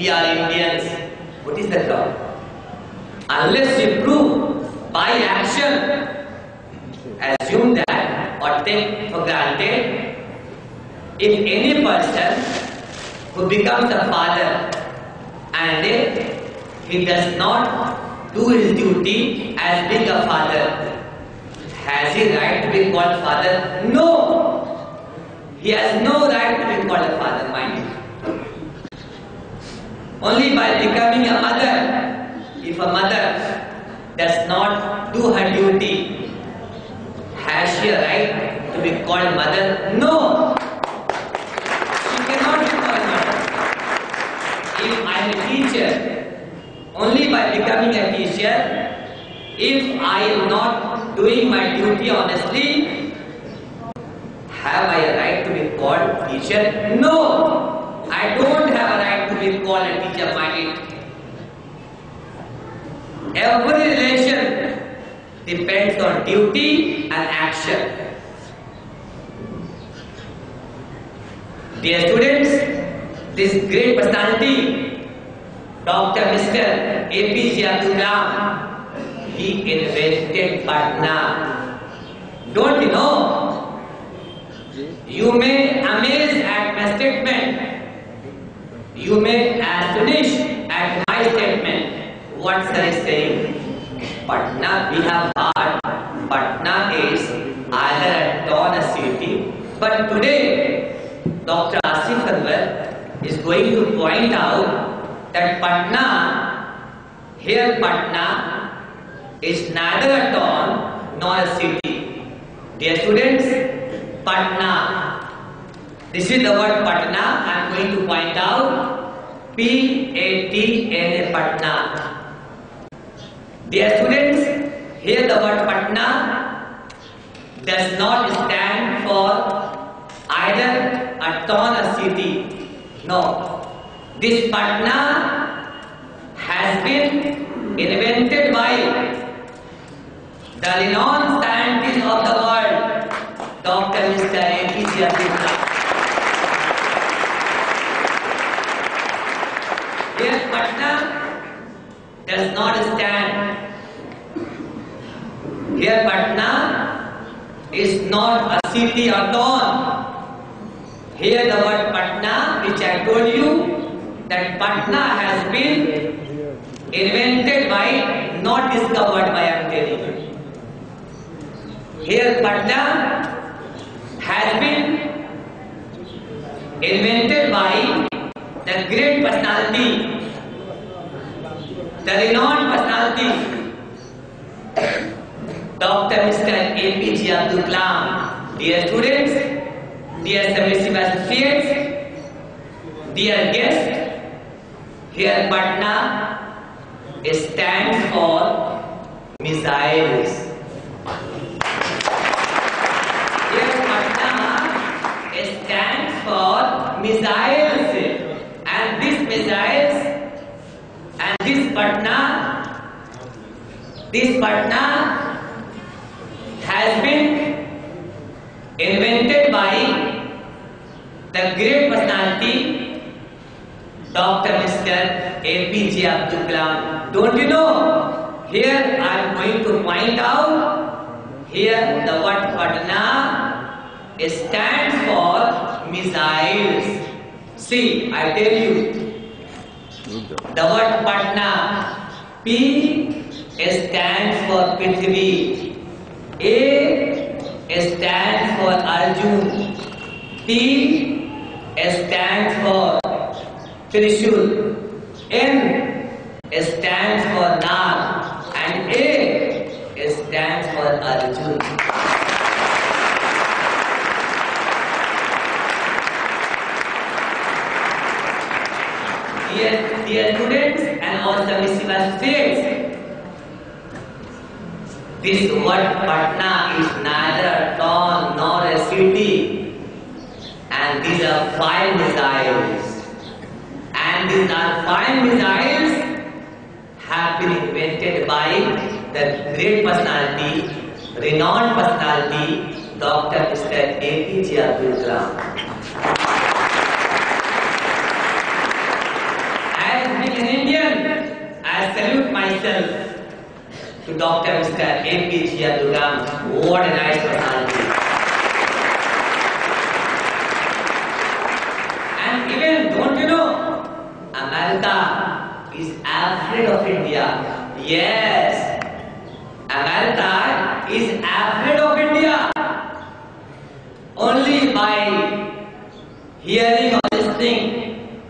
we are Indians. What is the law? Unless you prove by action, assume that or take for granted, if any person who becomes a father and if he does not do his duty as being a father, has he right to be called father? No! He has no right to be called a father, mind you. Only by becoming a mother, if a mother does not do her duty, has she a right to be called mother? No! She cannot be called mother. If I am a teacher, only by becoming a teacher, if I am not doing my duty honestly, have I a right to be called teacher? No! I don't have a right to be called a teacher, mind it. Every relation depends on duty and action. Dear students, this great personality, Dr. Mr. APJ Abdul Kalam, he invented Patna. Don't you know? You may amaze at my statement. You may astonish at my statement. What sir is saying? Patna, we have heard. Patna is either a town or city. But today, Dr. Asif Anwar is going to point out that Patna, here Patna, is neither a town nor a city. Dear students, Patna. This is the word Patna. I am going to point out. P-A-T-N-A, Patna. Dear students, here the word Patna does not stand for either a town or city. No. This Patna has been invented by the renowned scientist of the world, Dr. Mr. APJ Abdul Kalam. Here Patna does not stand. Here Patna is not a city or town. Here the word Patna, which I told you, that Patna has been invented by, not discovered by, I am telling you. Here Patna has been invented by the great personality, the renowned personality, Dr. Mr. APJ Abdul Kalam. Dear students, dear submissive associates, dear guests, here Patna stands for missiles. Here Patna stands for missiles, and these missiles and this Patna has been invented by the great personality, Dr. Mr. APJ Abdul Kalam. Don't you know? Here I am going to point out, here the word Patna stands for missiles. See, I tell you, the word Patna, P stands for Prithvi, A stands for Arjun, T stands for Trishul, N stands for Nag, and A stands for Arjun. Dear students and all submissive associates, this word Patna is neither a town nor a city, and these are 5 missiles. And these are 5 missiles have been invented by the great personality, renowned personality, Dr. Mr. APJ Abdul Kalam. an Indian, I salute myself to Dr. Mr. APJ Abdul Kalam. What a nice personality. And even, don't you know, America is afraid of India. Yes, America is afraid of India. Only by hearing or listening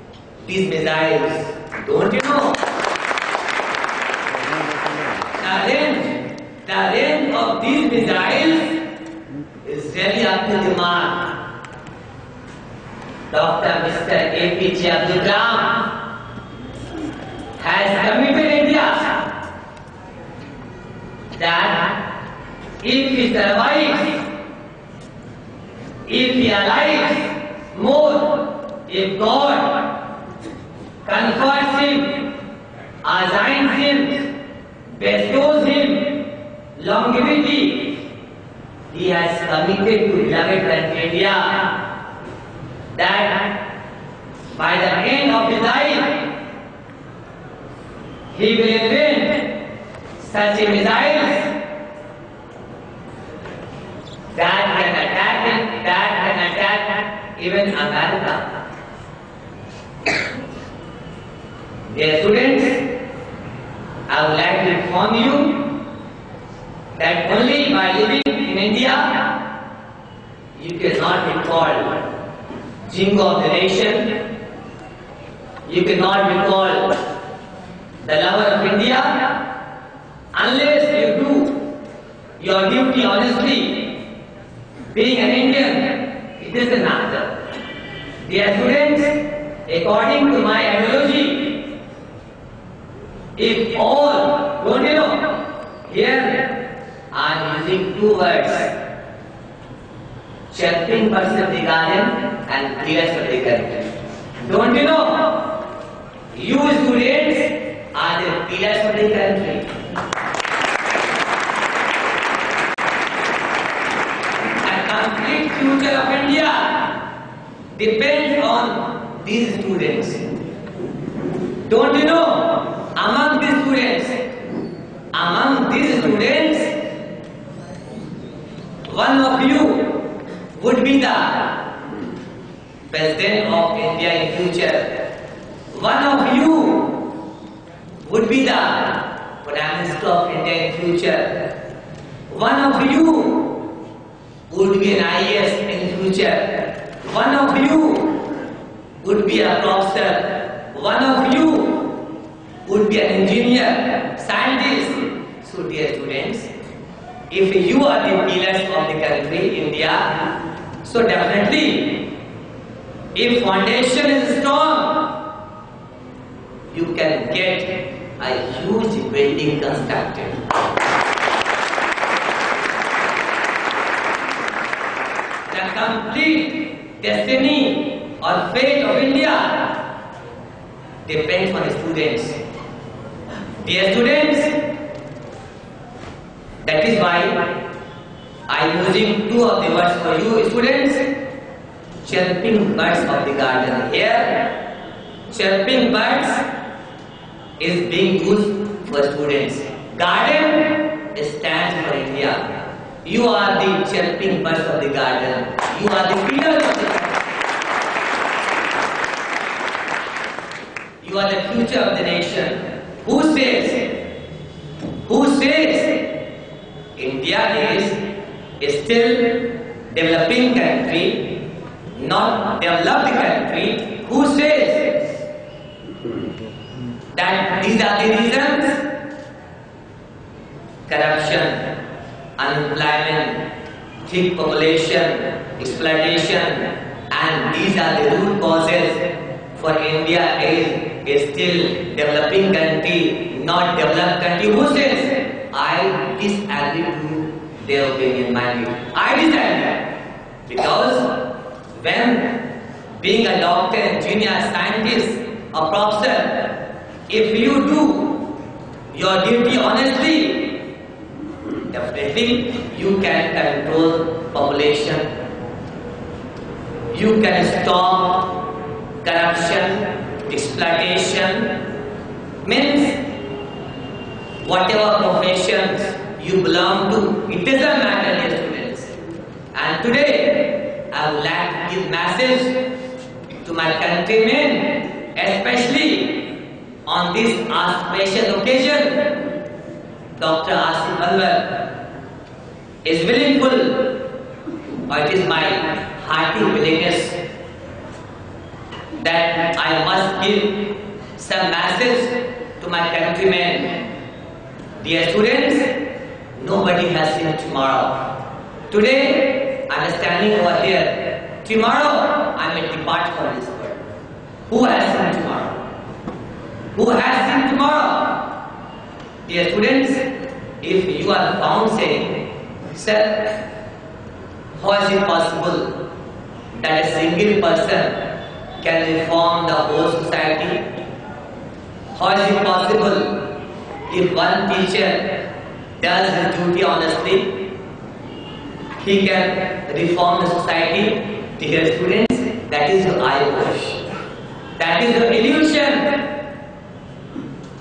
these missiles. Don't you know? The range of these missiles is really up to the mark. Dr. Mr. APJ Abdul Kalam has committed India that if he survives, if he alives more, if God confers him, assigns him, bestows him longevity, he has committed to beloved country India that by the end of his life he will invent such a missiles that can attack even America. Dear students, I would like to inform you that only by living in India, you cannot be called Jingo of the nation, you cannot be called the lover of India, unless you do your duty honestly. Being an Indian, it is an answer. Dear students, according to my ideology, if all, don't you know, here I am using two words, chirping birds of the garden and pillars of the country. Don't you know, you students are the pillars of the country. Complete future of India depends on these students. Don't you know, among these students, one of you would be the President of India in future. One of you would be the Prime Minister of India in future. One of you would be an IAS in future. One of you would be a professor. One of you would be an engineer, scientist. So dear students, if you are the pillars of the country, India, so definitely, if foundation is strong, you can get a huge building constructed. The complete destiny or fate of India depends on the students. Dear students, that is why I am using two of the words for you students. Chirping birds of the garden. Here, chirping birds is being used for students. Garden stands for India. You are the chirping birds of the garden. You are the pillars of the garden. You are the future of the nation. Who says India is still developing country, not developed country? Who says that these are the reasons? Corruption, unemployment, thick population, exploitation, and these are the root causes for India is still developing country, not developed country. Who says? I disagree to their opinion, mind you. I disagree because when being a doctor, engineer, scientist, a professor, if you do your duty honestly, definitely you can control population, you can stop corruption, exploitation, Means whatever professions you belong to, it doesn't matter, dear students. And today, I would like to give message to my countrymen, especially on this special occasion. Dr. Asif Anwar is willingful, or it is my hearty willingness that I must give some message to my countrymen. Dear students, nobody has seen tomorrow. Today, I am standing over here. Tomorrow, I may depart from this world. Who has seen tomorrow? Who has seen tomorrow? Dear students, if you are found saying, sir, how is it possible that a single person can reform the whole society? How is it possible if one teacher does his duty honestly, he can reform the society? Dear students, that is your eyewash. That is your illusion.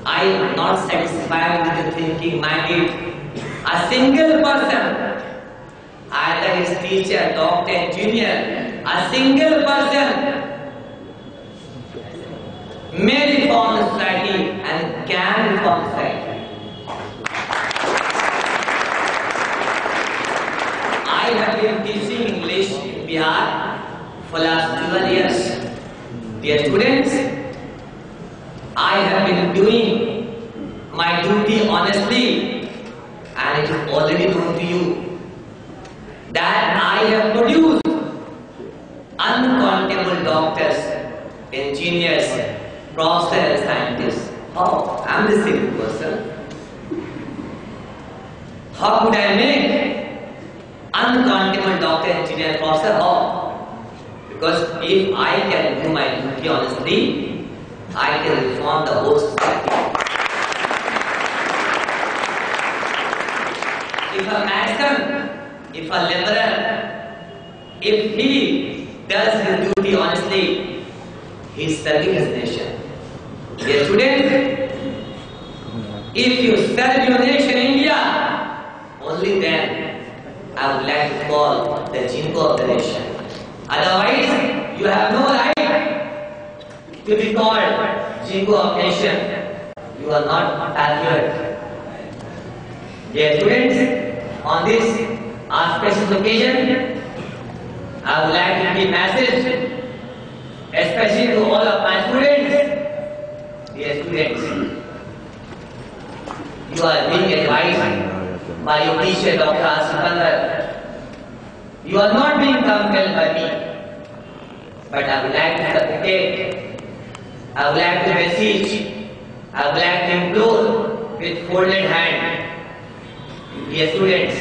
I am not satisfied with the thinking minded. A single person, either his teacher, doctor, engineer, a single person may reform the society and can reform society. I have been teaching English in Bihar for last 12 years. Dear students, I have been doing my duty honestly, and it is already known to you that I have produced uncountable doctors, engineers, professors, and scientists. How? I am the single person. How could I make uncountable doctor, engineer, professor? How? Because if I can do my duty honestly, I can reform the whole society. If a mason, if a laborer, if he does his duty honestly, he is serving his nation. Dear students, if you serve your nation, India, only then I would like to call the Jingo of the nation. Otherwise, you have no right to be called Jingo of nation. You are not patriot. Dear students, on this special occasion, I would like to give message, especially to all of my students. Dear students, you are being advised by your teacher, Dr. Asif Anwar. You are not being compelled by me, but I would like to supplicate, I would like to beseech, I would like to implore with folded hand. Dear students,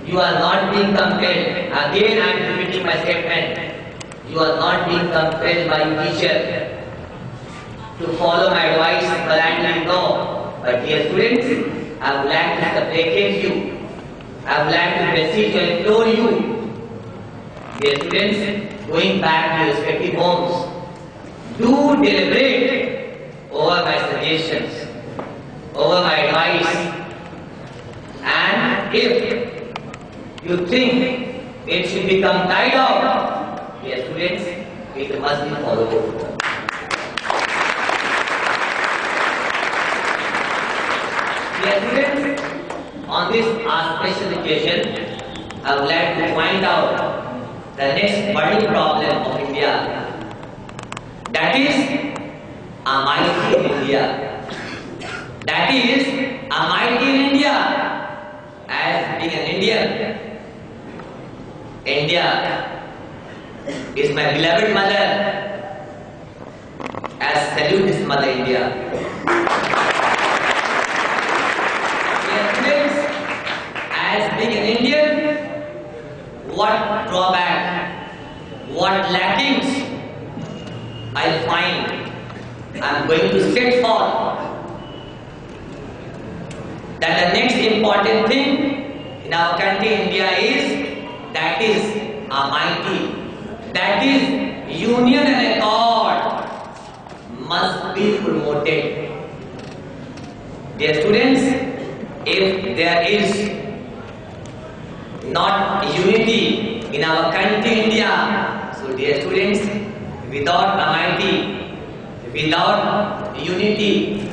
you are not being compelled. Again, I am repeating my statement. You are not being compelled by your teacher to follow my advice blindly, no. But dear students, I would like to supplicate you. I would like to beseech and implore you. Dear students, going back to your respective homes, do deliberate over my suggestions, over my advice. And if you think it should become tied up, dear students, it must be followed. Dear students, on this special occasion, I would like to point out the next burning problem of India. That is a mighty in India. That is a mighty in India. As being an Indian, India is my beloved mother. As salute this mother India. Dear friends, as being an Indian, what drawback, what lackings I find I am going to set forth. That the next important thing in our country, India, is a mighty. That is union and accord must be promoted. Dear students, if there is not unity in our country India, so dear students, without amity, without unity,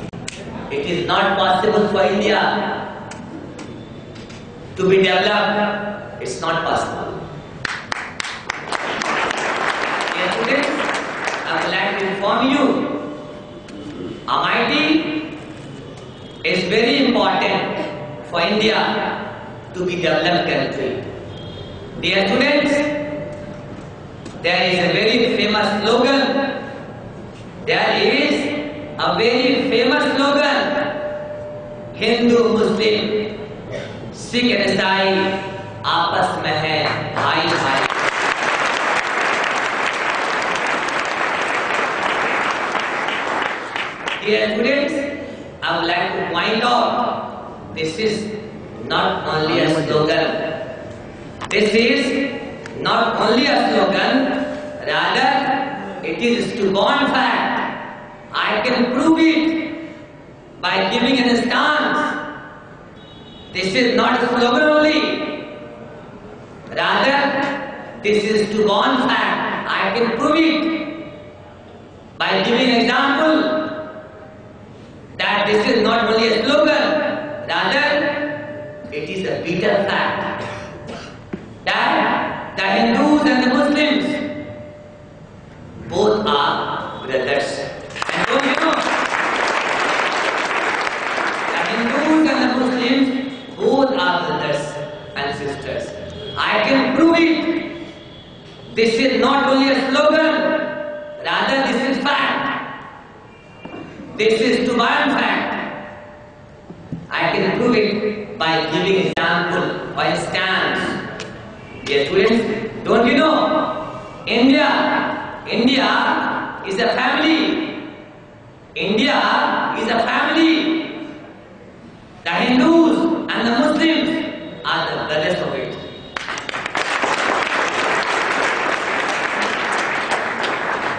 it is not possible for India to be developed. It's not possible. Dear students, I would like to inform you, amity is very important for India to be developed country. Dear students, there is a very famous slogan. There is a very famous slogan. Hindu, Muslim, Sikh and Isai आपस में है भाई भाई. Dear students, I would like to point out, this is not only a slogan. This is not only a slogan, rather it is to born fact. I can prove it by giving an stance. This is not a slogan only. Rather, this is to born fact. I can prove it by giving an example that this is not only a slogan, rather it is a bitter fact that the Hindus and the Muslims both are brothers. And don't you know, the Hindus and the Muslims both are brothers and sisters. I can prove it. This is not only a slogan, rather this is fact. This is to one fact. I can prove it by giving example, for instance. Dear students, don't you know, India is a family. India is a family. The Hindus and the Muslims are the brothers of it.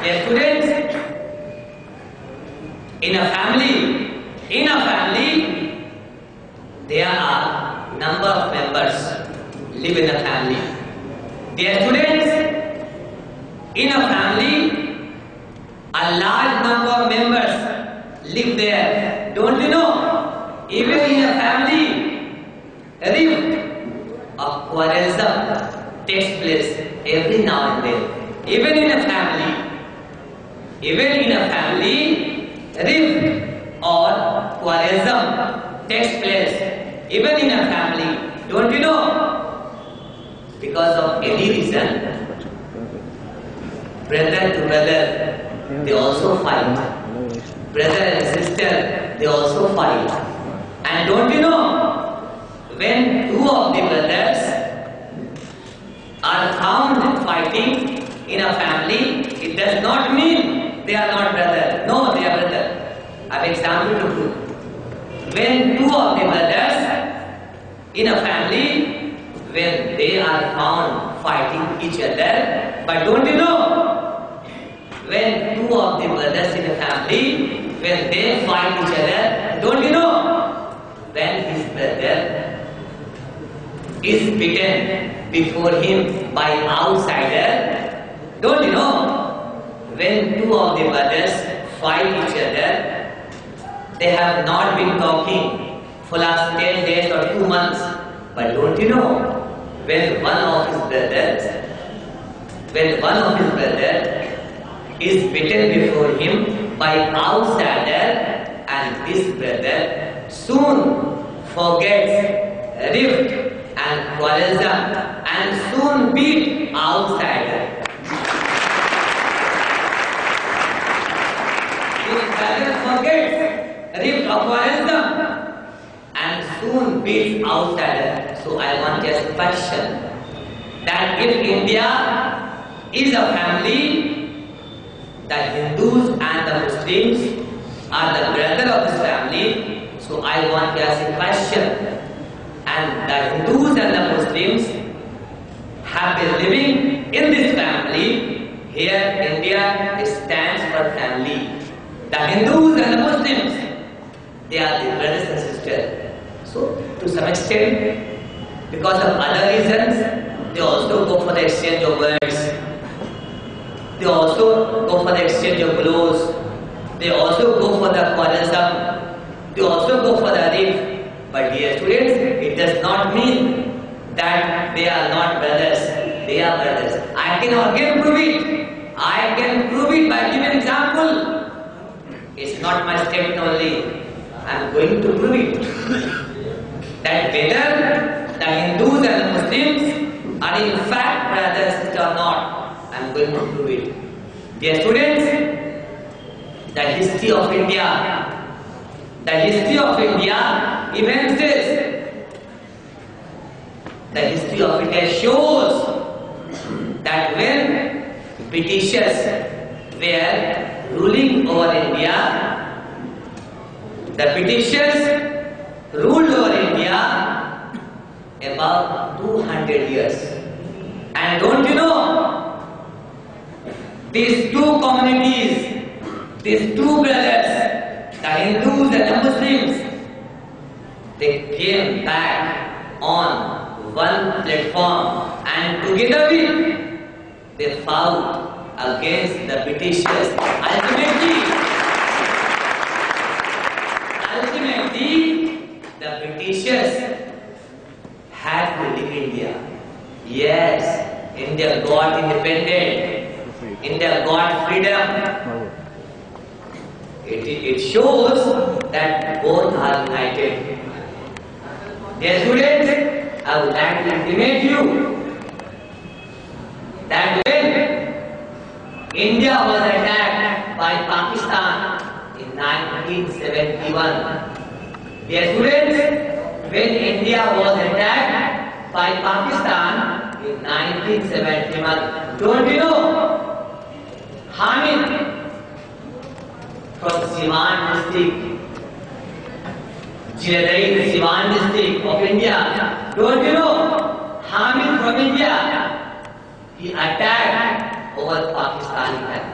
Dear students, in a family, there are number of members live in a family. Dear students, in a family, a large number of members live there. Don't you know? Even in a family, a rift of quarrelsome takes place every now and then. Even in a family, rift or quarrelsome takes place. Even in a family, don't you know? Because of any reason, brother to brother, they also fight. Brother and sister, they also fight. And don't you know, when two of the brothers are found fighting in a family, it does not mean they are not brother. No, they are brother. I have example to prove. When two of the brothers in a family, when they are found fighting each other, but don't you know, when two of the brothers in a family, when they fight each other, don't you know, when his brother is beaten before him by outsider, don't you know, when two of the brothers fight each other, they have not been talking for last 10 days or 2 months. But don't you know, when one of his brothers is beaten before him by outsider, and this brother soon forgets rift and quarrelsome and soon beat outsider. His brother forgets rift or quarrelsome and soon beats outsider. So I want just a question, that if India is a family, the Hindus and the Muslims are the brother of this family. So I want to ask a question, and the Hindus and the Muslims have been living in this family. Here India stands for family. The Hindus and the Muslims, they are the brothers and some extent. Because of other reasons, they also go for the exchange of words. They also go for the exchange of blows. They also go for the quarrelsome. They also go for the riff. But dear students, it does not mean that they are not brothers. They are brothers. I can again prove it. I can prove it by giving an example. It's not my statement only. I am going to prove it. That whether the Hindus and the Muslims are in fact brothers and sisters or not, I am going to prove it. Dear students, the history of India evinces, the history of India shows that when Britishers were ruling over India, the Britishers ruled over India about 200 years. And don't you know, these two communities, these two brothers, the Hindus and the Muslims, they came back on one platform and together they fought against the Britishers. Ultimately, the Britishers had to leave India. Yes, India got independent. India got freedom. It shows that both are united. Dear students, I would like to intimate you that when India was attacked by Pakistan in 1971, dear students, when India was attacked by Pakistan in 1971, don't you know, Hamid from Siwan district, Jiladai, Siwan district of India. Don't you know, Hamid from India, he attacked over Pakistani land.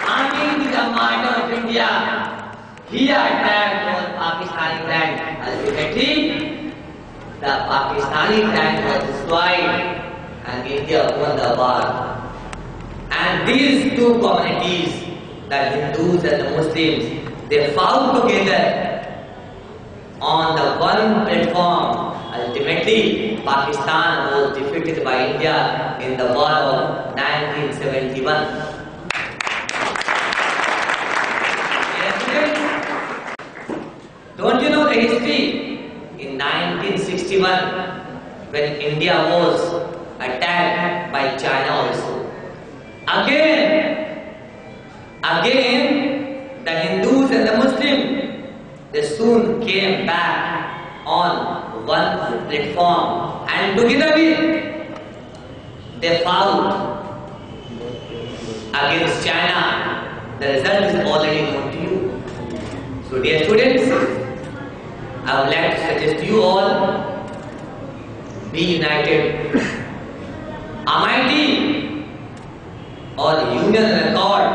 Hamid is a martyr of India. He attacked over Pakistani land. Ultimately, the Pakistani land was destroyed and India won the war. And these two communities, the Hindus and the Muslims, they fought together on the one platform. Ultimately, Pakistan was defeated by India in the war of 1971. Yes, don't you know the history? In 1961, when India was attacked by China also, Again, the Hindus and the Muslims, they soon came back on one platform and together they fought against China. The result is already known to you. So dear students, I would like to suggest you all, be united. Amity or union record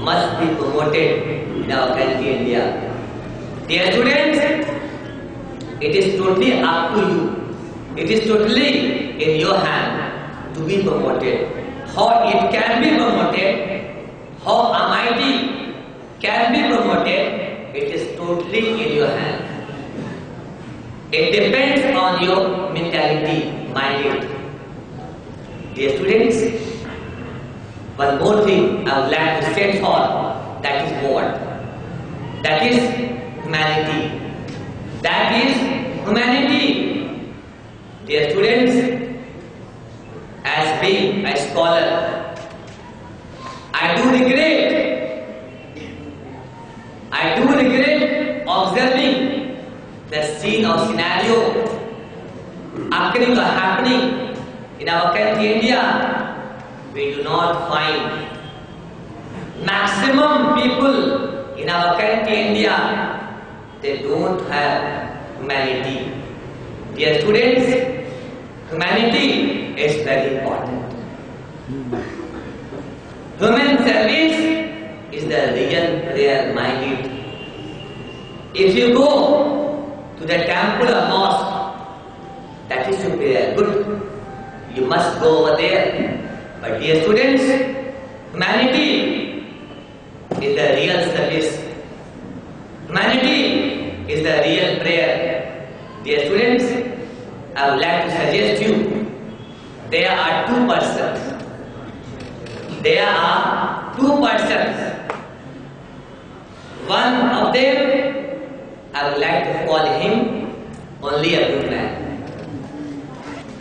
must be promoted in our country India. Dear students, it is totally up to you. It is totally in your hand to be promoted. How it can be promoted, how MIT can be promoted, it is totally in your hand. It depends on your mentality, mind. Dear students, one more thing I would like to stand for, that is what? That is humanity. That is humanity. Dear students, as being a scholar, I do regret observing the scene or scenario occurring or happening in our country India. We do not find maximum people in our country India, they don't have humanity. Dear students, humanity is very important. Human service is is the real prayer-minded. If you go to the temple or mosque, that is your prayer. Good. You must go over there. But dear students, humanity is the real service. Humanity is the real prayer. Dear students, I would like to suggest you, there are two persons. There are two persons. One of them, I would like to call him only a good man.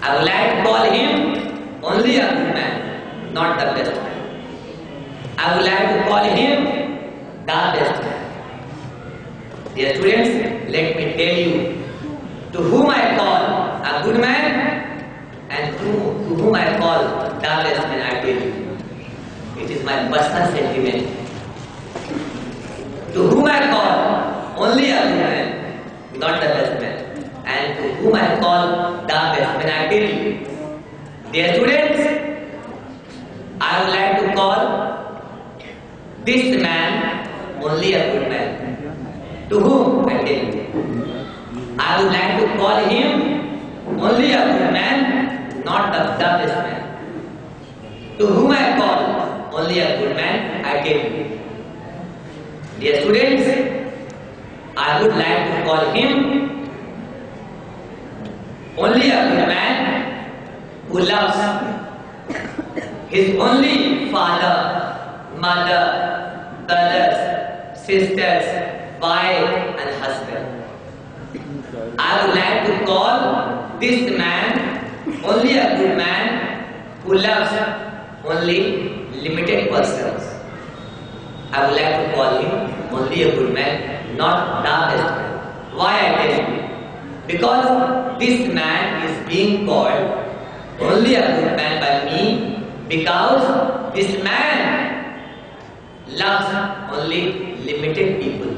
I would like to call him only a good man, not the best man. I would like to call him the best man. Dear students, let me tell you, to whom I call a good man and to whom I call the best man, I tell you. It is my personal sentiment. To whom I call only a good man, not the best man. And to whom I call the best man, I tell you. Dear students, I would like to call this man only a good man. To whom I tell you. I would like to call him only a good man, not the best man. To whom I call only a good man, I tell you. Dear students, I would like to call him only a good man who loves his only father, mother, brothers, sisters, wife and husband. I would like to call this man only a good man who loves only limited persons. I would like to call him only a good man, not the best man. Why I tell you? Because this man is being called only a good man by me because this man loves only limited people.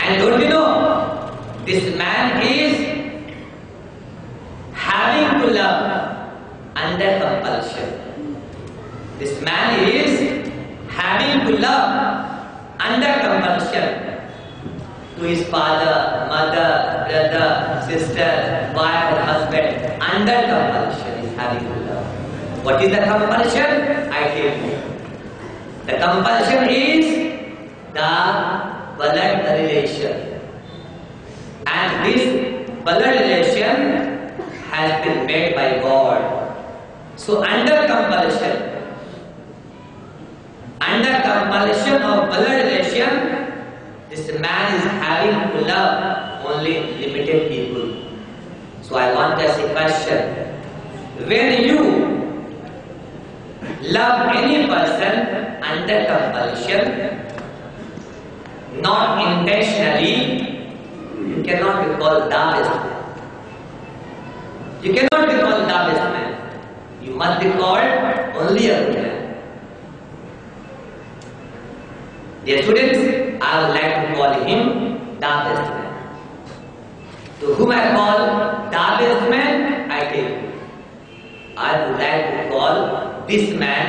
And don't you know, this man is having to love under compulsion. This man is having to love under compulsion to his father, mother, brother, sister, wife or husband. Under compulsion is having to love. What is the compulsion? I tell you. The compulsion is the blood relation. And this blood relation has been made by God. So under compulsion of blood relation, this man is having to love only limited people. So I want to ask a question. When you love any person under compulsion, not intentionally, you cannot be called the best man. You cannot be called the best man. You must be called only a good man. Dear students, I would like to call him the best man. To whom I call the best man, I tell you. I would like to call this man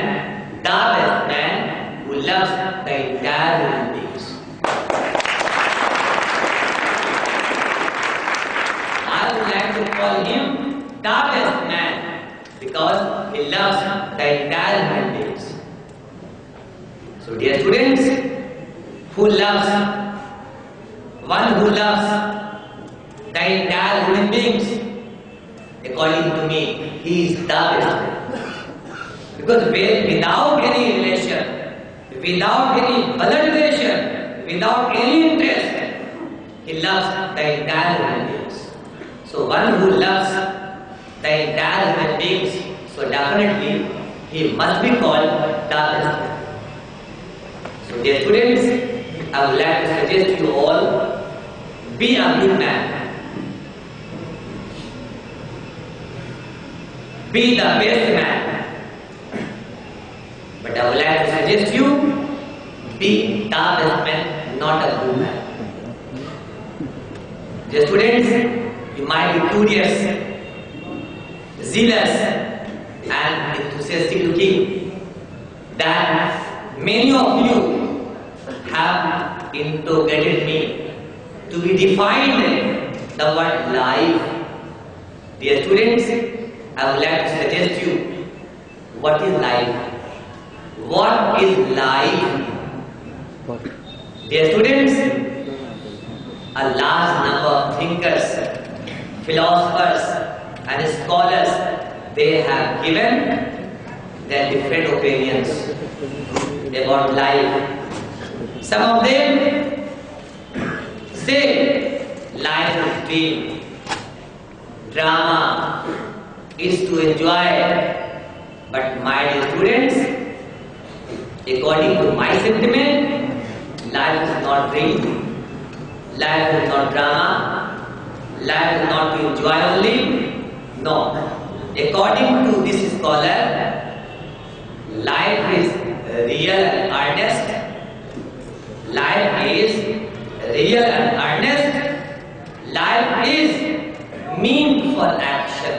the best man who loves the entire human beings. I would like to call him the best man because he loves the entire human beings. So dear students, one who loves the entire human beings, according to me, he is the best man. Because without any relation, without any blood relation, without any interest, he loves the entire human beings. So one who loves the entire human beings, so definitely he must be called the best man. So dear students, I would like to suggest you all, be a good man. Be the best man. But I would like to suggest you, be the best man, not a good man. Dear students, you might be curious, zealous and enthusiastic looking, that Many of you have interrogated me to be defined the word life. Dear students, I would like to suggest you what is life. What is life? Dear students, a large number of thinkers, philosophers and scholars, they have given their different opinions about life. Some of them say life is dream, drama is to enjoy. But my dear students, according to my sentiment, life is not dream, life is not drama, life is not to enjoy only. No. According to this scholar, life is real and earnest. Life is real and earnest. Life is mean for action.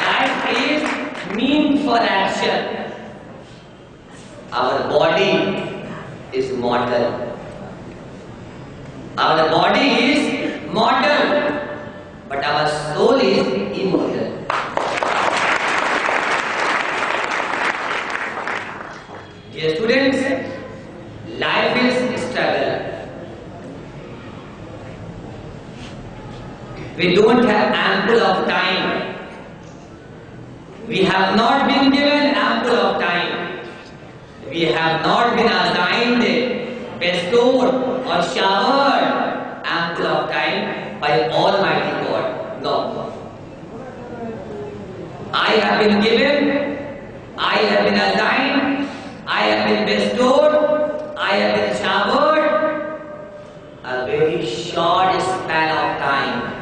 Life is mean for action. Our body is mortal. Our body is mortal, but our soul is immortal. Dear students, life is struggle. We don't have ample of time. We have not been given ample of time. We have not been assigned, bestowed or showered ample of time by Almighty God. No. I have been given, I have been assigned, I have been bestowed, I have been showered a very short span of time.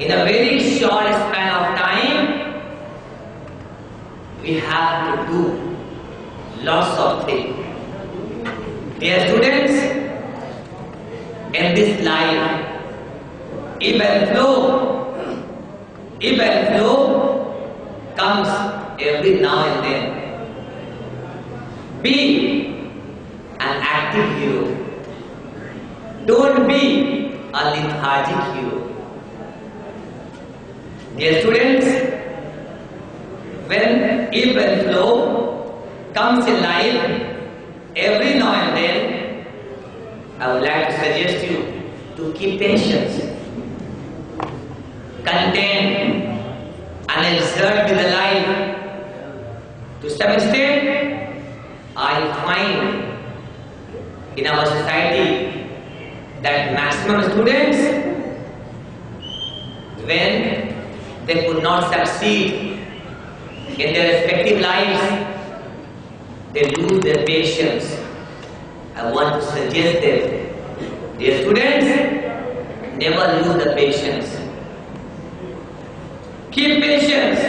In a very short span of time, we have to do lots of things. Dear students, in this life, ebb and flow comes every now and then. Be an active hero. Don't be a lethargic hero. Dear students, when ebb and flow comes in life, every now and then, I would like to suggest you to keep patience, content, and exert with the life. To some extent, I find in our society that maximum students, when they could not succeed in their respective lives, they lose their patience. I want to suggest them, dear students, never lose the patience. Keep patience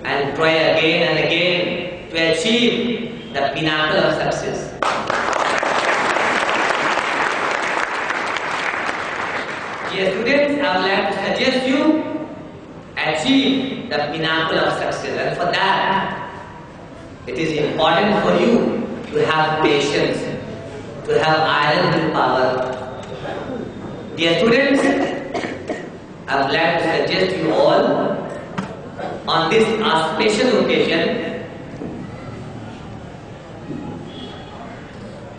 and try again and again to achieve the pinnacle of success. Dear students, I would like to suggest you achieve the pinnacle of success, and for that, it is important for you to have patience, to have iron willpower. Dear students, I would like to suggest you all on this special occasion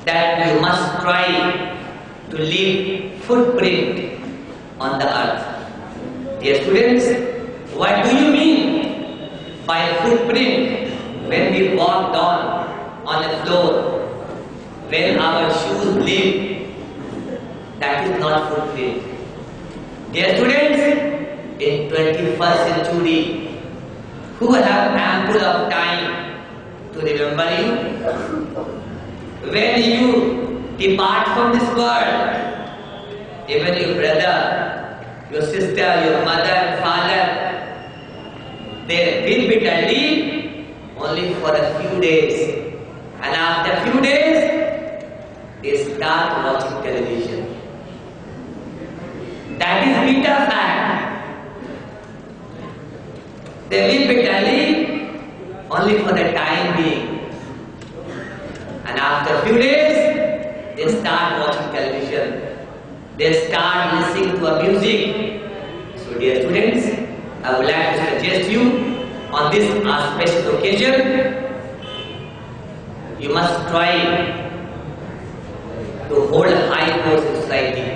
that you must try to leave footprint on the earth. Dear students, what do you mean by footprint? When we walk down on the floor, when our shoes bleed, that is not footprint. Dear students, in 21st century, who have ample of time to remember you? When you depart from this world, even your brother, your sister, your mother and father, they will be deadly only for a few days. And after a few days, they start watching television. That is bitter fact. They will be telling only for the time being. And after a few days, they start watching television. They start listening to music. So dear students, I would like to suggest you on this auspicious occasion, you must try to hold a high course in society.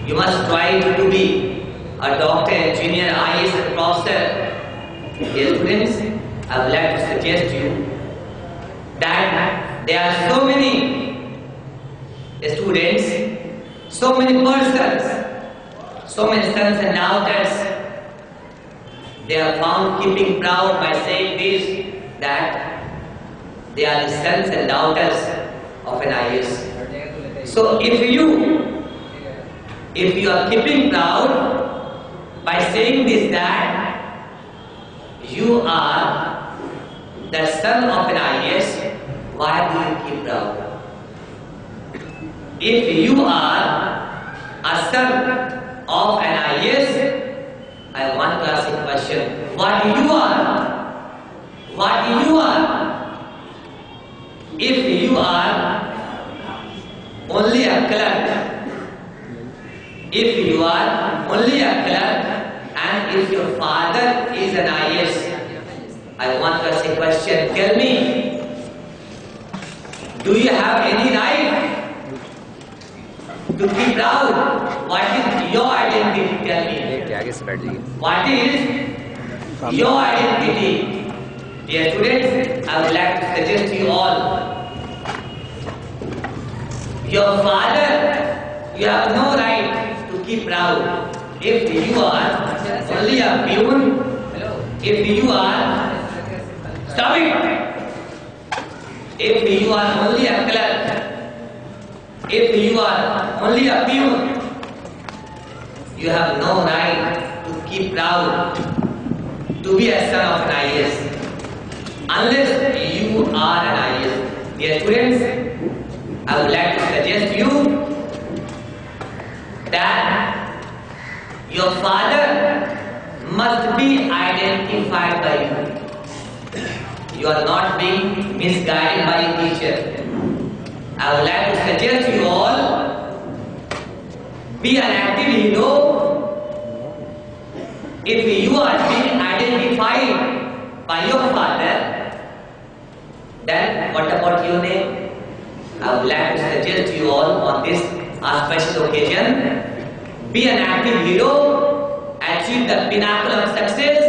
You must try to be a doctor, engineer, IAS, professor. Dear students, I would like to suggest you that there are so many students, so many persons, so many sons and daughters. They are found keeping proud by saying this, that they are the sons and daughters of an IAS. So if you are keeping proud by saying this, that you are the son of an IAS, why do you keep proud? If you are a son of an IAS, I want to ask a question. What you are? What you are? If you are only a clerk, if you are only a clerk, and if your father is an IAS, I want to ask a question. Tell me, do you have any right to be proud? What is your identity? Tell me. What is your identity? Dear students, I would like to suggest you all. Your father, you have no right to keep proud. If you are only a peon, if you are, stop it. If you are only a clerk, if you are only a peon, you have no right to keep proud, to be a son of an IAS, unless you are an IAS. Dear students, I would like to suggest you that your father must be identified by you. You are not being misguided by your teacher. I would like to suggest you all, be an active hero. If you are being identified by your father, then what about your name? I would like to suggest you all on this special occasion, be an active hero, achieve the pinnacle of success,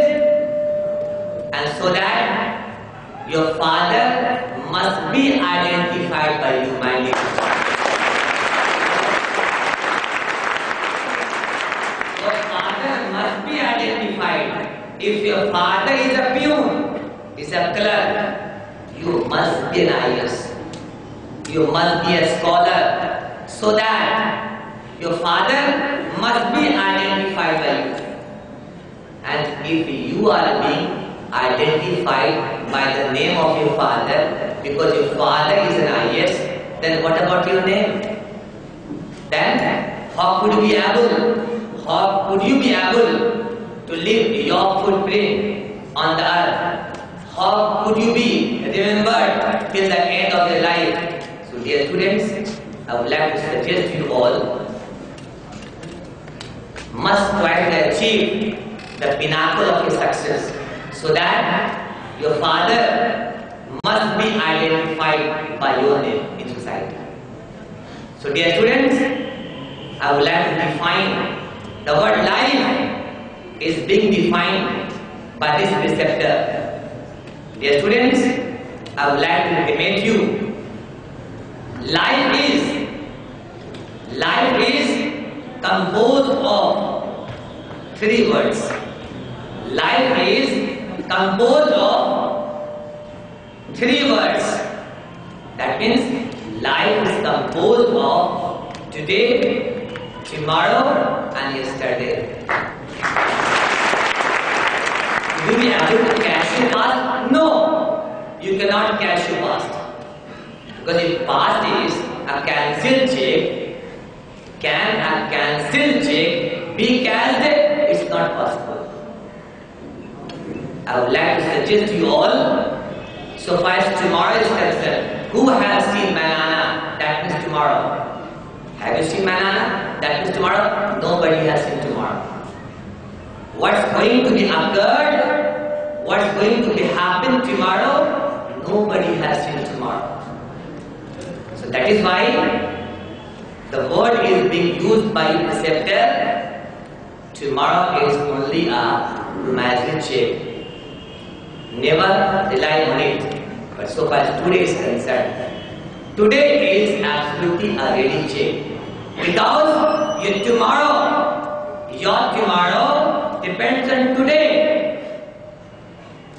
and so that your father must be identified by you, my dear. Your father must be identified. If your father is a peon, is a clerk, you must be an IAS. You must be a scholar, so that your father must be identified by you. And if you are being identified by the name of your father, because your father is an IAS, then what about your name? Then how could you be able to leave your footprint on the earth? How could you be remembered till the end of your life? So dear students, I would like to suggest you all must try to achieve the pinnacle of your success, so that your father must be identified by your name in society. So dear students, I would like to define the word life is being defined by this preceptor. Dear students, I would like to intimate you, life is composed of three words. Life is composed of three words. That means life is composed of today, tomorrow, and yesterday. Will you be able to catch your past? No, you cannot catch your past. Because if past is a cancelled check, can a cancelled check be cashed? It's not possible. I would like to suggest to you all, so far as tomorrow is concerned, who has seen banana? That means tomorrow. Have you seen banana? That means tomorrow? Nobody has seen tomorrow. What's going to be occurred? What's going to be happen tomorrow? Nobody has seen tomorrow. So that is why the word is being used by preceptor. Tomorrow is only a magic check. Never rely on it. But so far as today is concerned, today is absolutely a ready check. Because your tomorrow depends on today.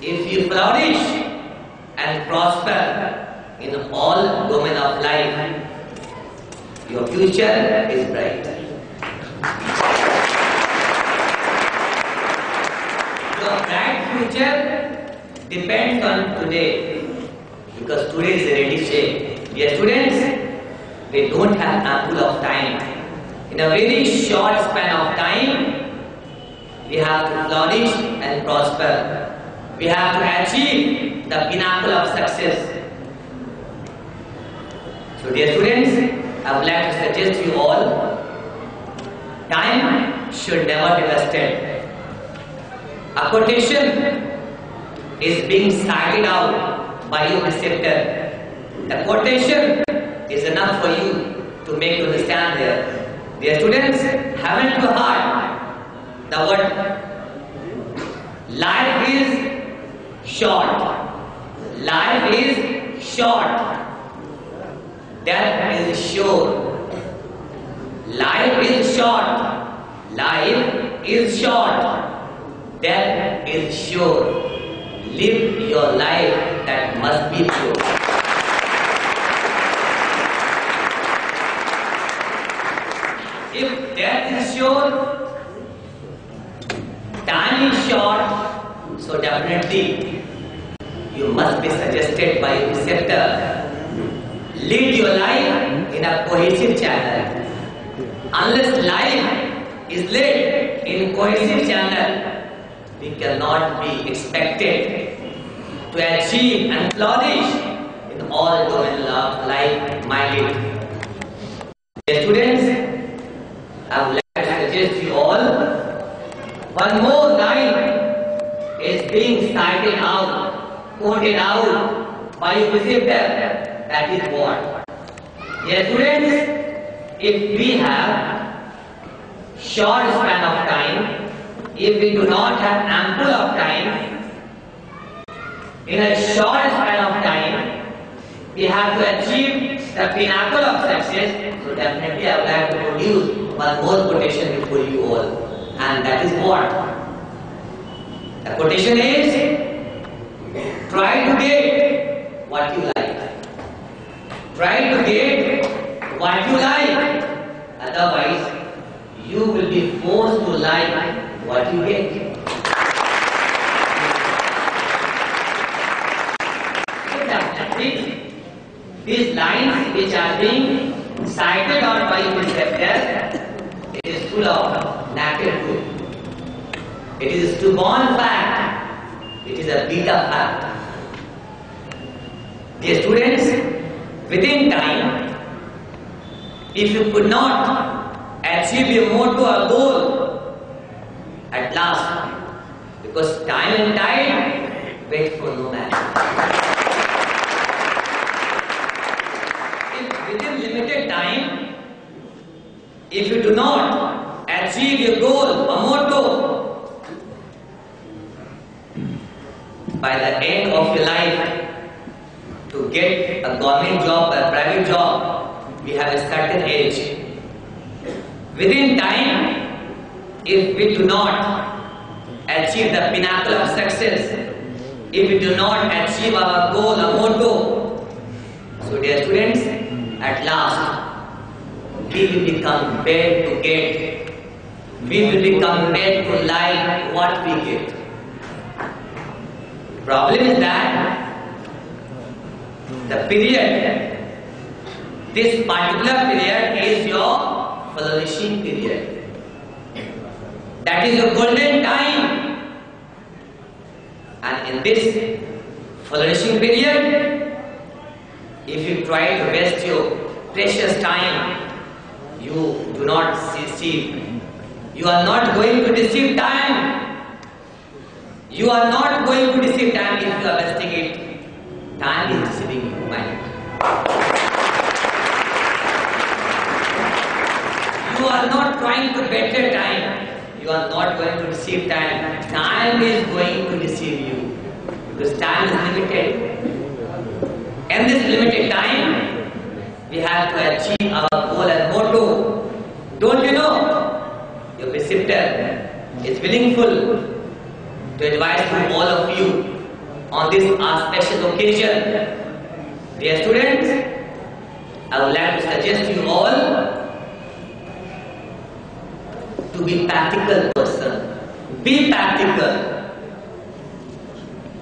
If you flourish and prosper in all domain of life, your future is bright. Your bright future depends on today, because today is a ready shape. Dear students, we don't have ample of time. In a very short span of time, we have to flourish and prosper. We have to achieve the pinnacle of success. So dear students, I would like to suggest you all, time should never be wasted. A quotation is being cited out by your preceptor. The quotation is enough for you to make you understand there. Dear students, haven't you heard the word? Life is short. Life is short. Death is sure. Life is short. Life is short. Death is sure. Live your life that must be pure. If death is sure, time is short, so definitely you must be suggested by your preceptor. Lead your life in a cohesive channel. Unless life is led in cohesive channel, we cannot be expected to achieve and flourish in all domains of life minded. Dear students, I would like to suggest you all, one more line is being cited out, quoted out by your preceptor. That is what? Dear students, if we have short span of time, if we do not have ample of time, in a short span of time, we have to achieve the pinnacle of success. So definitely I would like to produce one more quotation before you all. And that is what? The quotation is, try to get what you like. Try to get what you like. Otherwise, you will be forced to like what you get. These lines which are being cited out by your preceptor, it is full of naked truth. It is a stubborn fact. It is a beta fact. Dear students, within time, if you could not achieve your motto or goal, at last, because time and tide wait for no man. If within limited time, if you do not achieve your goal or motto, by the end of your life, to get a government job or a private job, we have a certain age. Within time, if we do not achieve the pinnacle of success, if we do not achieve our goal or motto, so dear students, at last, we will become bad to get. We will become bad to like what we get. Problem is that the period, this particular period is your flourishing period. That is your golden time. in this flourishing period, if you try to waste your precious time, you do not receive. You are not going to receive time. You are not going to receive time if you are wasting it. Time is deceiving you, mind. You are not trying to better time. You are not going to receive time. Time is going to deceive you. Because time is limited. In this limited time, we have to achieve our goal and motto. Don't you know? Your preceptor is willingful to advise to all of you on this special occasion. Dear students, I would like to suggest you all to be practical person. Be practical.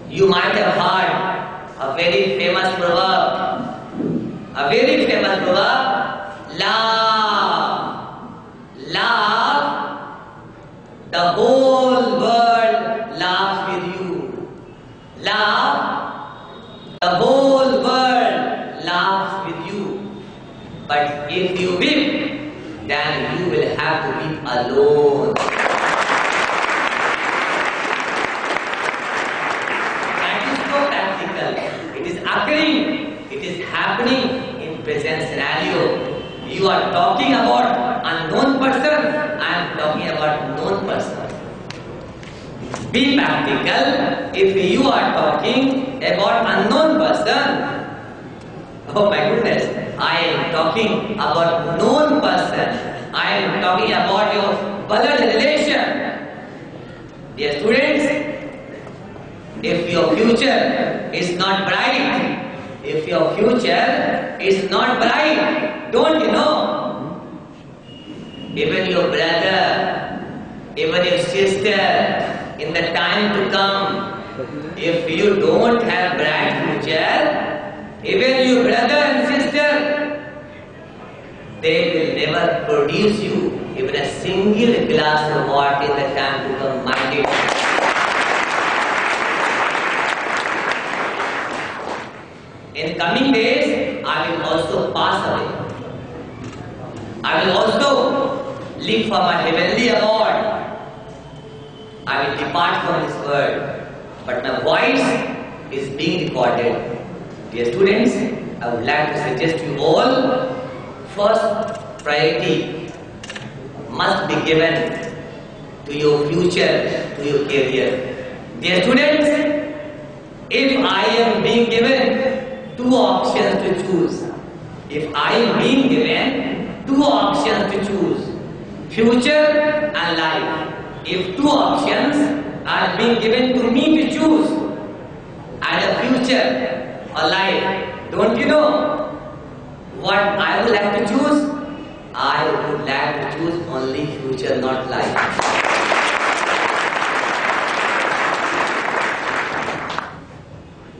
You might have heard a very famous proverb. A very famous proverb. Laugh. The whole world laughs with you. Laugh. The whole world laughs with you. But if you weep, then you will have to weep alone. That is so practical. It is occurring. It is happening in present scenario. You are talking about unknown person. I am talking about known person. Be practical. If you are talking about unknown person, oh my goodness, I am talking about known person. I am talking about your blood relation. Dear students, if your future is not bright, if your future is not bright, don't you know? Even your brother, even your sister, in the time to come, if you don't have bright future, even your brother and sister, they will never produce you even a single glass of water in the time to come, my dear. In coming days, I will also pass away. I will also live for my heavenly abode. I will depart from this world, but my voice is being recorded. Dear students, I would like to suggest you all, first priority must be given to your future, to your career. Dear students, if I am being given two options to choose, if I am being given two options to choose, future and life, if two options are being given to me to choose, either future or life, don't you know what I would like to choose? I would like to choose only future, not life.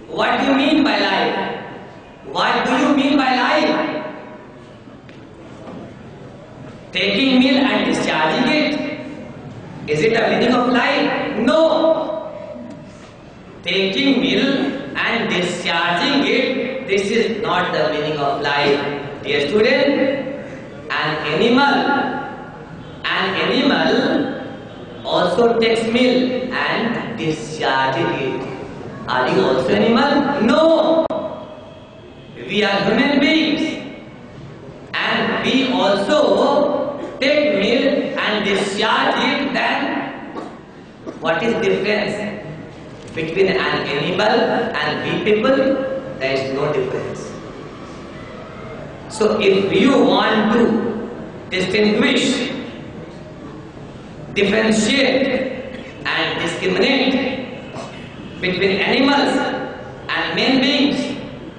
What do you mean by life? What do you mean by life? Taking milk and discharging it? Is it a meaning of life? No. Taking milk and discharging it, this is not the meaning of life. Dear student, an animal also takes milk and discharges it. Are you also animal? No. We are human beings, and we also take milk and discharge it. Then what is the difference between an animal and we people? There is no difference. So if you want to distinguish, differentiate and discriminate between animals and men beings,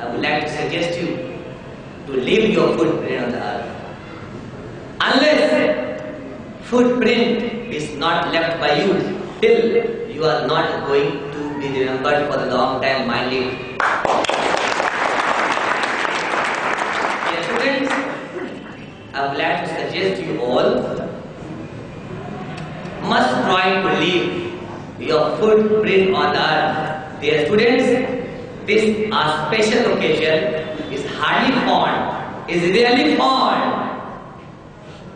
I would like to suggest you to leave your footprint on the earth. Unless footprint is not left by you, till you are not going to be remembered for the long time, mind it. Dear students, I would like to suggest you all must try to leave your footprint on earth Dear students, this special occasion is hardly found, is rarely found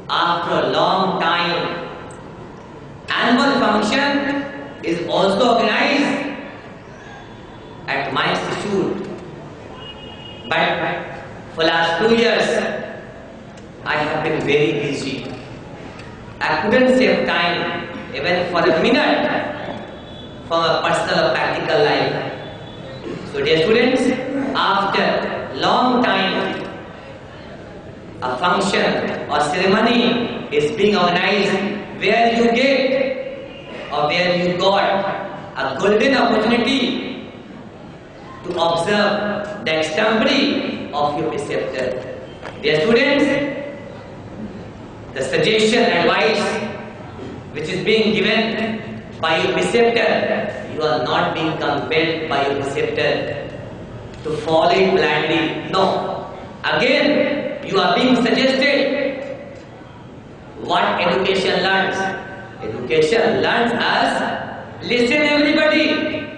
after a long time. Annual function is also organized at my institute, but for last 2 years I have been very busy. I couldn't save time even for a minute from a personal or practical life. So dear students, after long time, a function or ceremony is being organized where you get or where you got a golden opportunity to observe the extempore of your preceptor. Dear students, the suggestion, advice which is being given by your preceptor, you are not being compelled by your preceptor to follow it blindly. No. Again, you are being suggested what education learns. Education learns as listen everybody.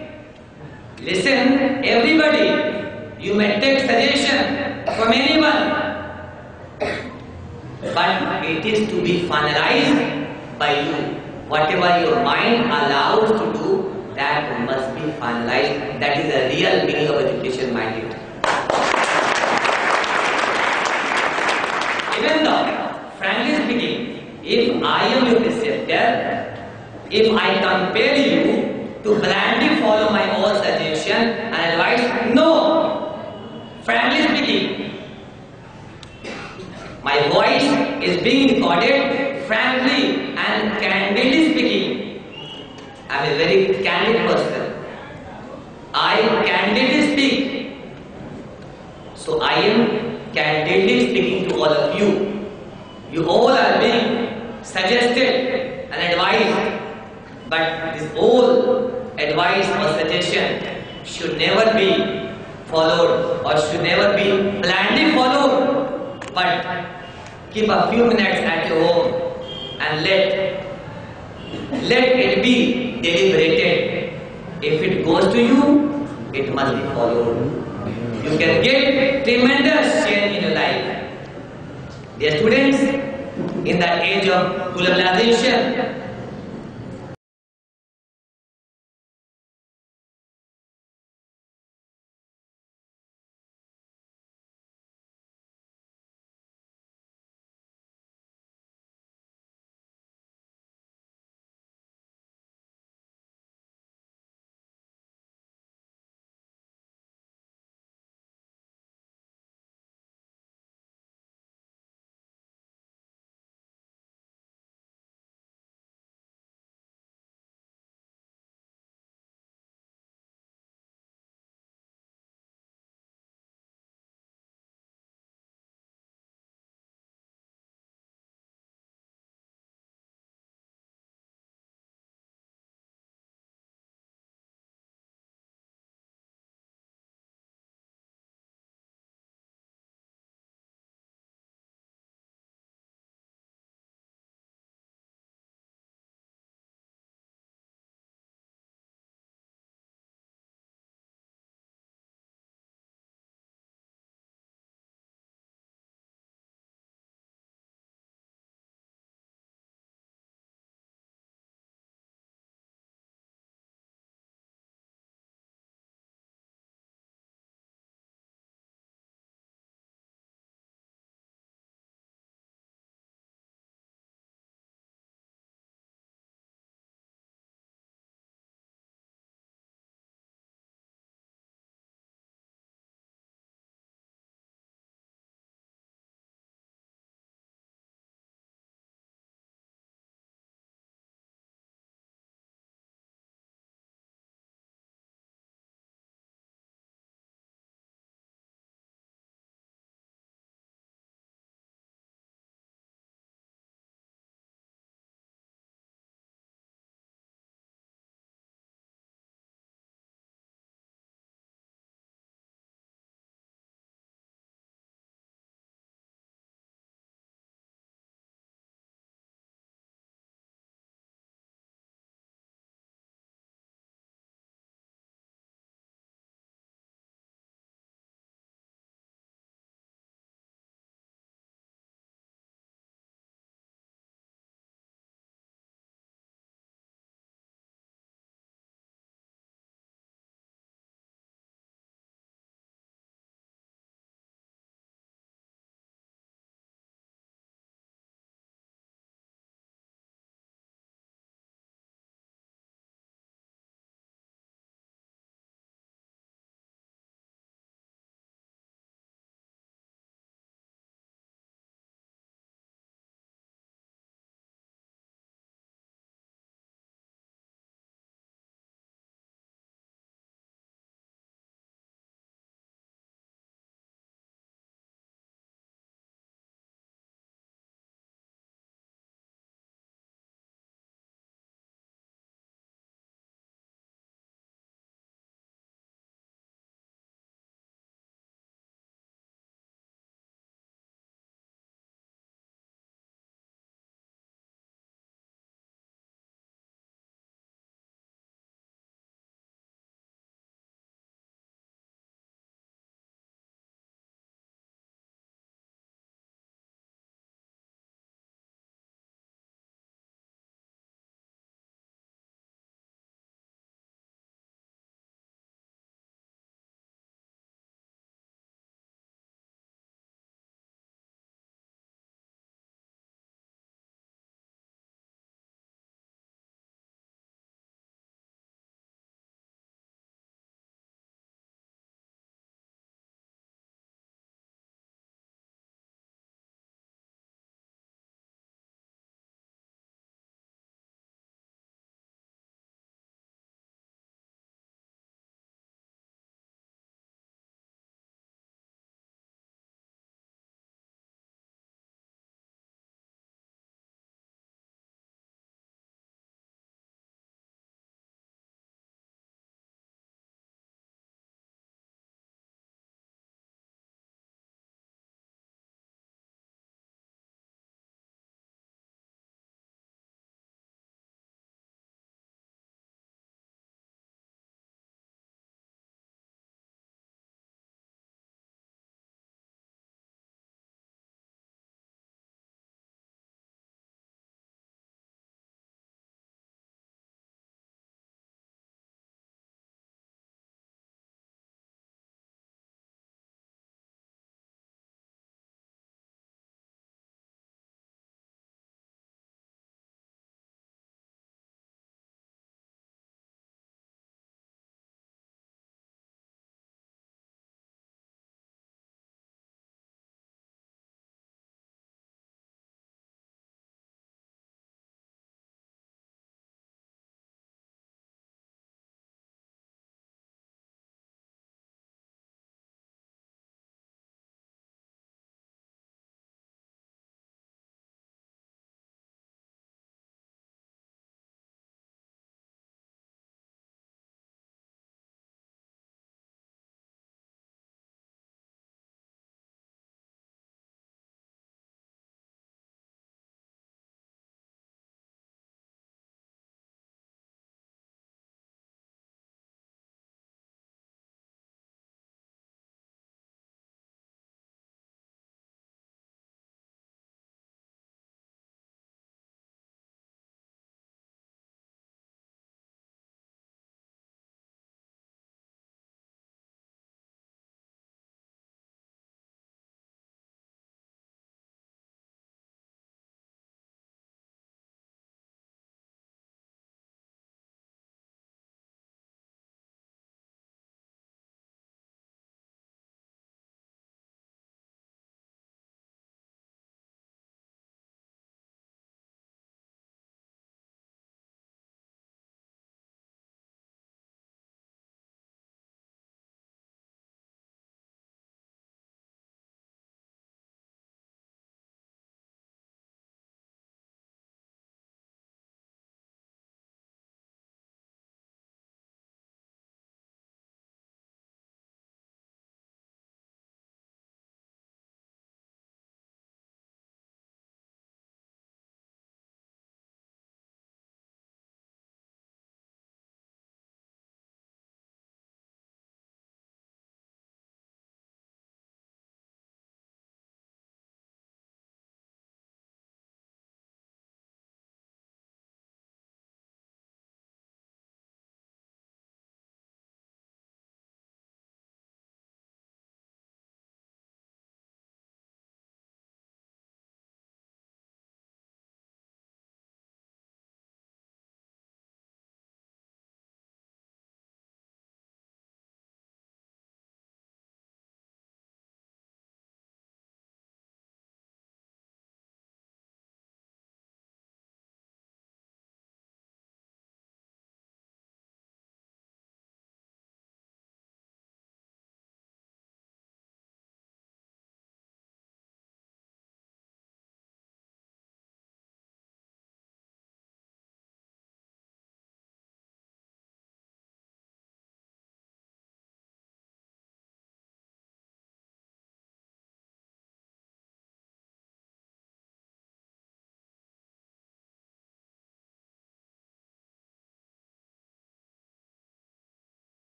Listen everybody. You may take suggestion from anyone, but it is to be finalized by you. Whatever your mind allows to do, that must be finalized. That is the real meaning of education minded. Even though, frankly speaking, if I am your preceptor, if I compel you to blindly follow my own suggestion and advice, no. Frankly speaking, my voice is being recorded frankly and candidly speaking. I am a very candid person. I candidly speak. So I am candidly speaking to all of you. You all are being suggested and advised, but this whole advice or suggestion should never be followed or should never be blindly followed, but keep a few minutes at your home and let it be deliberated. If it goes to you, it must be followed. You can get tremendous change in your life. Dear students, in the age of globalization,